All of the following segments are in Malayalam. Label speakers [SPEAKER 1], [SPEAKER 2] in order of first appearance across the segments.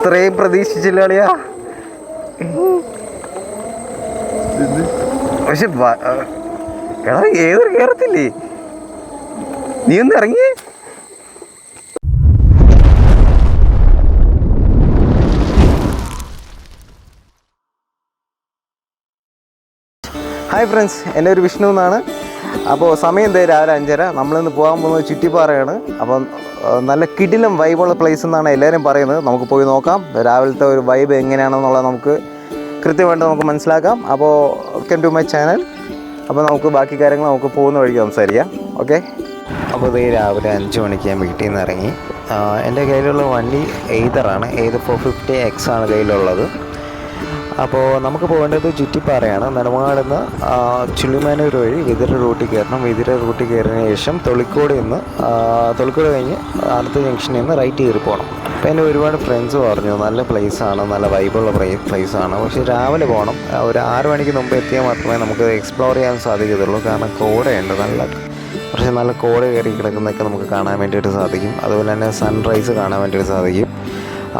[SPEAKER 1] ഇത്രയും പ്രതീക്ഷിച്ചില്ല അളിയാ. പക്ഷെ എടാ ഏതൊരു കേറത്തില്ലേ, നീ ഒന്ന് ഇറങ്ങി. ഹായ് ഫ്രണ്ട്സ്, എൻ്റെ ഒരു വിഷ്ണു എന്നാണ്. അപ്പോൾ സമയം എന്താ രാവിലെ 5:30. നമ്മളിന്ന് പോകാൻ പോകുന്നത് ചുറ്റിപ്പാറയാണ്. അപ്പം നല്ല കിടിലം വൈബുള്ള പ്ലേസ് എന്നാണ് എല്ലാവരും പറയുന്നത്. നമുക്ക് പോയി നോക്കാം രാവിലത്തെ ഒരു വൈബ് എങ്ങനെയാണെന്നുള്ളത് നമുക്ക് കൃത്യമായിട്ട് നമുക്ക് മനസ്സിലാക്കാം. അപ്പോൾ വെൽക്കം ടു മൈ ചാനൽ. അപ്പോൾ നമുക്ക് ബാക്കി കാര്യങ്ങൾ നമുക്ക് പോകുന്ന വഴിക്ക് സംസാരിക്കാം. ഓക്കെ. അപ്പോൾ ഇത് രാവിലെ 5 മണിക്ക് ഞാൻ വീട്ടിൽ നിന്ന് ഇറങ്ങി. എൻ്റെ കയ്യിലുള്ള വണ്ടി എയ്തറാണ്. എയ്തർ 450X ആണ് കയ്യിലുള്ളത്. അപ്പോൾ നമുക്ക് പോകേണ്ടത് ചുറ്റിപ്പാറയാണ്. നെടുമങ്ങാടുന്ന് ചുള്ളിമാനൂർ വഴി വിതിര റൂട്ടിൽ കയറണം. വിതിര റൂട്ടിൽ കയറിയതിന് ശേഷം തൊളിക്കോട് കഴിഞ്ഞ് അടുത്ത ജംഗ്ഷനിൽ നിന്ന് റൈറ്റ് കയറി പോകണം. അപ്പോൾ എൻ്റെ ഒരുപാട് ഫ്രണ്ട്സ് പറഞ്ഞു നല്ല പ്ലേസാണ്, നല്ല വൈബുള്ള പ്ലേസാണ്. പക്ഷേ രാവിലെ പോകണം. ഒരു 6 മണിക്ക് മുമ്പ് എത്തിയാൽ മാത്രമേ നമുക്ക് എക്സ്പ്ലോർ ചെയ്യാൻ സാധിക്കത്തുള്ളൂ. കാരണം കോടയുണ്ട്, നല്ല കോട കയറി കിടക്കുന്നതൊക്കെ നമുക്ക് കാണാൻ വേണ്ടിയിട്ട് സാധിക്കും. അതുപോലെ തന്നെ സൺറൈസ് കാണാൻ വേണ്ടിയിട്ട് സാധിക്കും.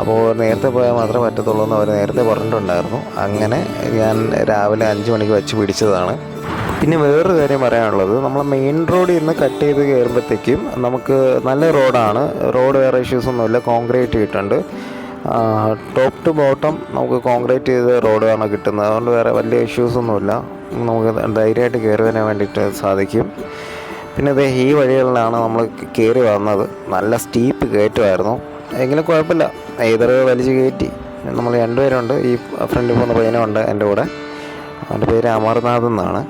[SPEAKER 1] അപ്പോൾ നേരത്തെ പോയാൽ മാത്രമേ പറ്റത്തുള്ളൂ എന്ന് അവർ നേരത്തെ പറഞ്ഞിട്ടുണ്ടായിരുന്നു. അങ്ങനെ ഞാൻ രാവിലെ 5 മണിക്ക് വെച്ച് പിടിച്ചതാണ്. പിന്നെ വേറൊരു കാര്യം പറയാനുള്ളത്, നമ്മൾ മെയിൻ റോഡിൽ നിന്ന് കട്ട് ചെയ്ത് കയറുമ്പോഴത്തേക്കും നമുക്ക് നല്ല റോഡാണ്. റോഡ് വേറെ ഇഷ്യൂസൊന്നുമില്ല, കോൺക്രീറ്റ് ഇട്ടുണ്ട്. ടോപ്പ് ടു ബോട്ടം നമുക്ക് കോൺക്രീറ്റ് ചെയ്ത് റോഡാണ് കിട്ടുന്നത്. അതുകൊണ്ട് വേറെ വലിയ ഇഷ്യൂസൊന്നുമില്ല, നമുക്ക് ധൈര്യമായിട്ട് കയറി വരാൻ വേണ്ടിയിട്ട് സാധിക്കും. പിന്നെ ഇത് ഈ വഴികളിലാണ് നമ്മൾ കയറി വന്നത്. നല്ല സ്റ്റീപ്പ് കയറ്റമായിരുന്നു, എങ്കിലും കുഴപ്പമില്ല. ഏതൊരു വലിച്ച് കയറ്റി. നമ്മൾ 2 പേരുണ്ട്. ഈ ഫ്രണ്ടിൽ പോകുന്ന പയ്യനുണ്ട് എൻ്റെ കൂടെ. അവൻ്റെ പേര് അമർനാഥ് എന്നാണ്.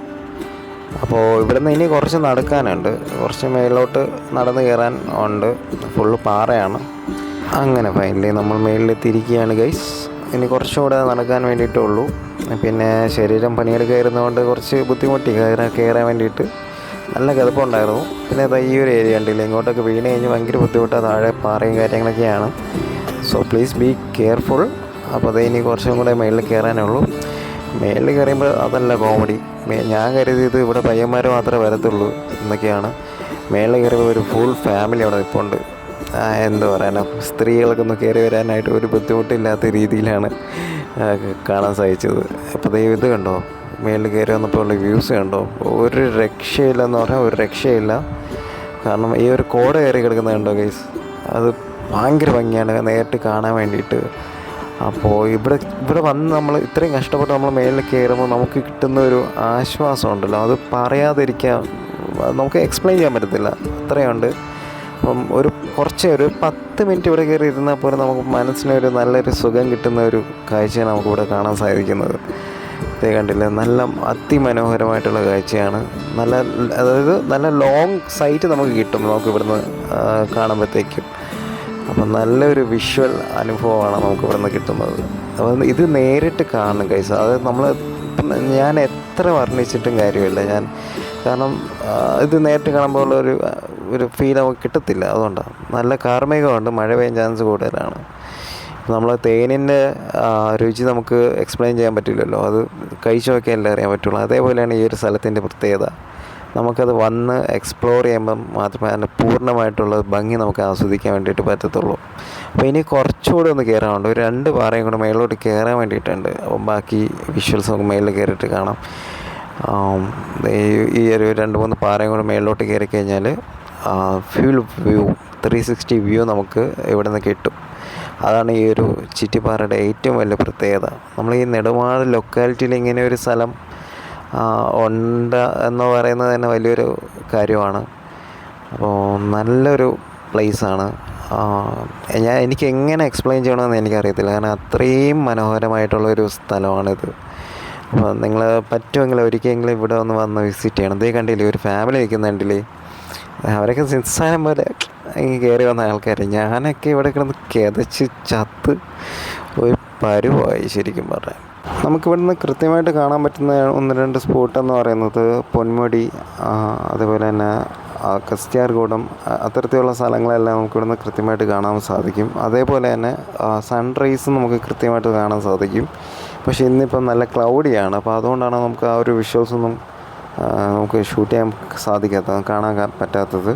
[SPEAKER 1] അപ്പോൾ ഇവിടുന്ന് ഇനി കുറച്ച് നടക്കാനുണ്ട്, കുറച്ച് മേലോട്ട് നടന്ന് കയറാൻ ഉണ്ട്. ഫുള്ള് പാറയാണ്. അങ്ങനെ ഫൈനലി നമ്മൾ മേളിലെത്തിയിരിക്കുകയാണ് ഗൈസ്. ഇനി കുറച്ചുകൂടെ നടക്കാൻ വേണ്ടിയിട്ടുള്ളൂ. പിന്നെ ശരീരം പണിയെടുക്കായിരുന്നതുകൊണ്ട് കുറച്ച് ബുദ്ധിമുട്ടി കയറാൻ വേണ്ടിയിട്ട്. നല്ല കിതപ്പുണ്ടായിരുന്നു. പിന്നെ ഈ ഒരു ഏരിയ ഉണ്ടല്ലോ, ഇങ്ങോട്ടൊക്കെ വീണ് കഴിഞ്ഞ് ഭയങ്കര ബുദ്ധിമുട്ടാണ്. താഴെ പാറയും കാര്യങ്ങളൊക്കെയാണ്. So please be careful. അപ്പോൾ ഇനി കുറച്ചും കൂടെ മേളിൽ കയറാനുള്ളൂ. മേളിൽ കയറിയുമ്പോൾ അതല്ല കോമഡി. ഞാൻ കരുതിയത് ഇവിടെ പയ്യന്മാർ മാത്രമേ വരത്തുള്ളൂ എന്നൊക്കെയാണ്. മേളിൽ കയറിയപ്പോൾ ഒരു ഫുൾ ഫാമിലി അവിടെ നിൽപ്പുണ്ട്. എന്താ പറയാനാ, സ്ത്രീകൾക്കൊന്നും കയറി വരാനായിട്ട് ഒരു ബുദ്ധിമുട്ടില്ലാത്ത രീതിയിലാണ് കാണാൻ സാധിച്ചത്. അപ്പോൾ ഇത് കണ്ടോ, മേളിൽ കയറി വന്നപ്പോൾ ഉള്ള വ്യൂസ് കണ്ടോ, ഒരു രക്ഷയില്ലെന്ന് പറഞ്ഞാൽ ഒരു രക്ഷയില്ല. കാരണം ഈ ഒരു കോട കയറി കിടക്കുന്നത് കണ്ടോ ഗൈസ്, അത് ഭയങ്കര ഭംഗിയാണ് നേരിട്ട് കാണാൻ വേണ്ടിയിട്ട്. അപ്പോൾ ഇവിടെ വന്ന് നമ്മൾ ഇത്രയും കഷ്ടപ്പെട്ട് നമ്മൾ മേളിൽ കയറുമ്പോൾ നമുക്ക് കിട്ടുന്ന ഒരു ആശ്വാസം ഉണ്ടല്ലോ, അത് പറയാതിരിക്കാൻ നമുക്ക് എക്സ്പ്ലെയിൻ ചെയ്യാൻ പറ്റത്തില്ല, അത്രയുണ്ട്. അപ്പം ഒരു 10 മിനിറ്റ് ഇവിടെ കയറി ഇരുന്നാൽ പോലും നമുക്ക് മനസ്സിനൊരു നല്ലൊരു സുഖം കിട്ടുന്ന ഒരു കാഴ്ചയാണ് നമുക്കിവിടെ കാണാൻ സാധിക്കുന്നത്. ഇതേ കണ്ടില്ല, നല്ല അതിമനോഹരമായിട്ടുള്ള കാഴ്ചയാണ്. നല്ല ലോങ് സൈറ്റ് നമുക്ക് കിട്ടും നമുക്ക് ഇവിടുന്ന് കാണുമ്പോഴത്തേക്കും. അപ്പം നല്ലൊരു വിഷ്വൽ അനുഭവമാണ് നമുക്ക് ഇവിടുന്ന് കിട്ടുന്നത്. അപ്പം ഇത് നേരിട്ട് കാണണം ഗൈസ്. അത് ഞാൻ എത്ര വർണ്ണിച്ചിട്ടും കാര്യമില്ല. കാരണം ഇത് നേരിട്ട് കാണുമ്പോൾ ഒരു ഫീൽ നമുക്ക് കിട്ടത്തില്ല. അതുകൊണ്ടാണ്. നല്ല കാർമേഘമുണ്ട്, മഴ പെയ്യാൻ ചാൻസ് കൂടുതലാണ്. നമ്മൾ തേനിൻ്റെ രുചി നമുക്ക് എക്സ്പ്ലെയിൻ ചെയ്യാൻ പറ്റില്ലല്ലോ, അത് കഴിച്ചു നോക്കിയാലേ അറിയാൻ പറ്റുള്ളൂ. അതേപോലെയാണ് ഈ ഒരു സ്ഥലത്തിൻ്റെ പ്രത്യേകത. നമുക്കത് വന്ന് എക്സ്പ്ലോർ ചെയ്യുമ്പം മാത്രമേ അതിൻ്റെ പൂർണ്ണമായിട്ടുള്ള ഭംഗി നമുക്ക് ആസ്വദിക്കാൻ വേണ്ടിയിട്ട് പറ്റത്തുള്ളൂ. അപ്പോൾ ഇനി കുറച്ചുകൂടെ ഒന്ന് കയറാനുണ്ട്. ഒരു 2 പാറയും കൂടെ മേളിലോട്ട് കയറാൻ വേണ്ടിയിട്ടുണ്ട്. അപ്പം ബാക്കി വിഷ്വൽസ് നമുക്ക് മേളിൽ കയറിയിട്ട് കാണാം. ഈ ഒരു 2-3 പാറയും കൂടെ മേളിലോട്ട് കയറി കഴിഞ്ഞാൽ ഫുൾ വ്യൂ 360 വ്യൂ നമുക്ക് ഇവിടെ നിന്ന് കിട്ടും. അതാണ് ഈ ഒരു ചുറ്റിപ്പാറയുടെ ഏറ്റവും വലിയ പ്രത്യേകത. നമ്മൾ ഈ നെടുമാട് ലൊക്കാലിറ്റിയിൽ ഇങ്ങനെ ഒരു സ്ഥലം ഉണ്ട് എന്ന് പറയുന്നത് തന്നെ വലിയൊരു കാര്യമാണ്. അപ്പോൾ നല്ലൊരു പ്ലേസാണ്. എനിക്ക് എങ്ങനെ എക്സ്പ്ലെയിൻ ചെയ്യണമെന്ന് എനിക്കറിയത്തില്ല, കാരണം അത്രയും മനോഹരമായിട്ടുള്ളൊരു സ്ഥലമാണിത്. അപ്പോൾ നിങ്ങൾ പറ്റുമെങ്കിൽ ഒരിക്കലെങ്കിലും ഇവിടെ വന്ന് വിസിറ്റ് ചെയ്യണം. ഇതേ കണ്ടില്ലേ, ഒരു ഫാമിലി നിൽക്കുന്നുണ്ടല്ലേ, അവരൊക്കെ നിസ്സാരം പോലെ കയറി വന്ന ആൾക്കാർ. ഞാനൊക്കെ ഇവിടെ കിടന്ന് കിതച്ച് ചത്ത് ഒരു പരുവായി ശരിക്കും പറഞ്ഞാൽ. നമുക്കിവിടുന്ന് കൃത്യമായിട്ട് കാണാൻ പറ്റുന്ന 1-2 സ്പോട്ടെന്ന് പറയുന്നത് പൊന്മുടി, അതുപോലെ തന്നെ കസ്ത്യാർകൂടം, അത്തരത്തിലുള്ള സ്ഥലങ്ങളെല്ലാം നമുക്കിവിടുന്ന് കൃത്യമായിട്ട് കാണാൻ സാധിക്കും. അതേപോലെ തന്നെ സൺറൈസ് നമുക്ക് കൃത്യമായിട്ട് കാണാൻ സാധിക്കും. പക്ഷേ ഇന്നിപ്പം നല്ല ക്ലൗഡിയാണ്. അപ്പോൾ അതുകൊണ്ടാണ് നമുക്ക് ആ ഒരു വിഷ്വൽസൊന്നും നമുക്ക് ഷൂട്ട് ചെയ്യാൻ സാധിക്കാത്തത്, കാണാൻ പറ്റാത്തത്.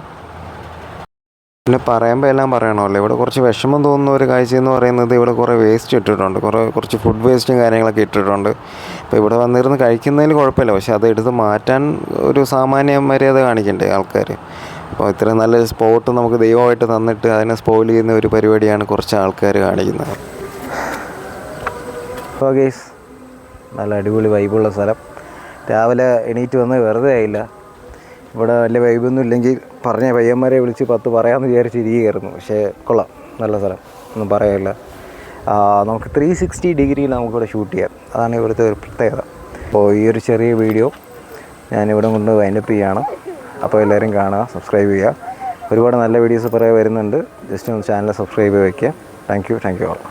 [SPEAKER 1] പിന്നെ പറയുമ്പോൾ എല്ലാം പറയണമല്ലോ. ഇവിടെ കുറച്ച് വിഷമം തോന്നുന്ന ഒരു കാഴ്ചയെന്ന് പറയുന്നത് ഇവിടെ കുറേ വേസ്റ്റ് ഇട്ടിട്ടുണ്ട്, കുറച്ച് ഫുഡ് വേസ്റ്റും കാര്യങ്ങളൊക്കെ ഇട്ടിട്ടുണ്ട്. അപ്പോൾ ഇവിടെ വന്നിരുന്ന് കഴിക്കുന്നതിൽ കുഴപ്പമില്ല, പക്ഷെ അത് എടുത്ത് മാറ്റാൻ ഒരു സാമാന്യ മര്യാദ കാണിക്കണ്ടേ ആൾക്കാർ. അപ്പോൾ ഇത്രയും നല്ല സ്പോട്ട് നമുക്ക് ദൈവമായിട്ട് തന്നിട്ട് അതിനെ സ്പോയിൽ ചെയ്യുന്ന ഒരു പരിപാടിയാണ് കുറച്ച് ആൾക്കാർ കാണിക്കുന്നത്. അപ്പോൾ ഗൈസ്, നല്ല അടിപൊളി വൈബുള്ള സ്ഥലം. രാവിലെ എണീറ്റ് വന്ന് വെറുതെ ആയില്ല. ഇവിടെ വലിയ വൈബൊന്നും ഇല്ലെങ്കിൽ പറഞ്ഞ പയ്യന്മാരെ വിളിച്ച് 10 പറയാമെന്ന് വിചാരിച്ച് ഇരിക്കുകയായിരുന്നു. പക്ഷേ കൊള്ളാം, നല്ല സ്ഥലം, ഒന്നും പറയാനില്ല. നമുക്ക് 360 ഡിഗ്രിയിൽ നമുക്കിവിടെ ഷൂട്ട് ചെയ്യാം. അതാണ് ഇവിടുത്തെ ഒരു പ്രത്യേകത. അപ്പോൾ ഈ ഒരു ചെറിയ വീഡിയോ ഞാനിവിടെ കൊണ്ട് വൈൻഡപ്പ് ചെയ്യുകയാണ്. അപ്പോൾ എല്ലാവരും കാണുക, സബ്സ്ക്രൈബ് ചെയ്യുക. ഒരുപാട് നല്ല വീഡിയോസ് പറയാൻ വരുന്നുണ്ട്. ജസ്റ്റ് ഒന്ന് ചാനൽ സബ്സ്ക്രൈബ് ചെയ്ത് വയ്ക്കുക. Thank you all.